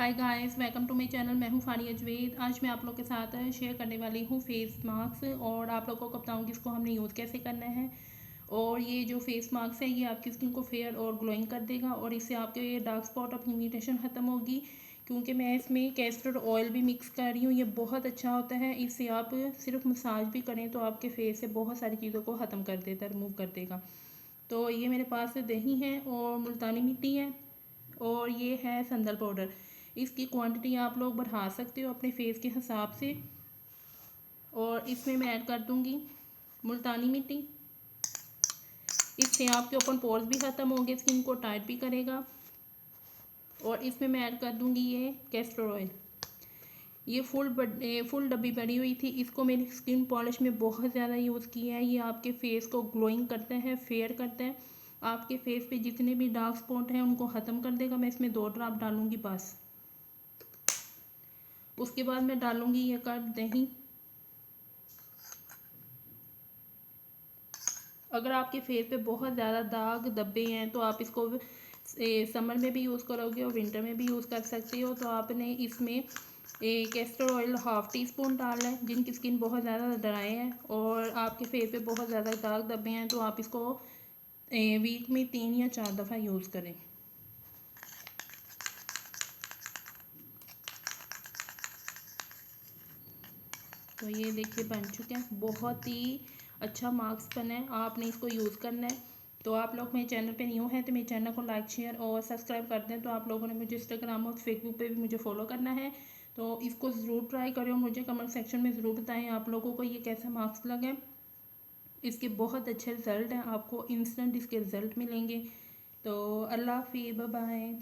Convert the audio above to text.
Hi guys, welcome to my channel. मैं हूं फानिया जवेद। आज मैं आप लोग के साथ शेयर करने वाली हूं फेस मास्क और आप लोगों को बताऊंगी इसको हमने यूज़ कैसे करना है। और ये जो फेस मास्क है ये आपकी स्किन को फेयर और ग्लोइंग कर देगा और इससे आपके ये डार्क स्पॉट और पिगमेंटेशन ख़त्म होगी। क्योंकि मैं इसमें कैस्टर ऑयल भी मिक्स कर रही हूँ। ये बहुत अच्छा होता है। इससे आप सिर्फ मसाज भी करें तो आपके फेस से बहुत सारी चीज़ों को ख़त्म कर देता है, रिमूव कर देगा। तो ये मेरे पास दही है और मुल्तानी मिट्टी है और ये है संदल पाउडर। इसकी क्वांटिटी आप लोग बढ़ा सकते हो अपने फेस के हिसाब से। और इसमें मैं ऐड कर दूंगी मुल्तानी मिट्टी। इससे आपके ओपन पोर्स भी ख़त्म होंगे, स्किन को टाइट भी करेगा। और इसमें मैं ऐड कर दूंगी ये कैस्टर ऑयल। ये फुल डब्बी भरी हुई थी। इसको मेरी स्किन पॉलिश में बहुत ज़्यादा यूज़ किया है। ये आपके फेस को ग्लोइंग करता है, फेयर करता है। आपके फेस पे जितने भी डार्क स्पॉट हैं उनको ख़त्म कर देगा। मैं इसमें 2 ड्रॉप डालूंगी बस। उसके बाद मैं डालूंगी ये कप दही। अगर आपके फेस पे बहुत ज़्यादा दाग धब्बे हैं तो आप इसको समर में भी यूज़ करोगे और विंटर में भी यूज़ कर सकते हो। तो आपने इसमें कैस्टर ऑयल 1/2 टीस्पून डालना है। जिनकी स्किन बहुत ज़्यादा ड्राई है और आपके फेस पे बहुत ज़्यादा दाग धब्बे हैं तो आप इसको वीक में 3 या 4 दफ़ा यूज़ करें। तो ये देखिए बन चुके हैं। बहुत ही अच्छा मास्क बना है। आपने इसको यूज़ करना है। तो आप लोग मेरे चैनल पे न्यू हैं तो मेरे चैनल को लाइक शेयर और सब्सक्राइब कर दें। तो आप लोगों ने मुझे इंस्टाग्राम और फेसबुक पे भी मुझे फॉलो करना है। तो इसको ज़रूर ट्राई करें और मुझे कमेंट सेक्शन में ज़रूर बताएं आप लोगों को ये कैसा मास्क लगे। इसके बहुत अच्छे रिज़ल्ट हैं, आपको इंस्टेंट इसके रिज़ल्ट मिलेंगे। तो अल्लाह हाफिज़, बाय बाय।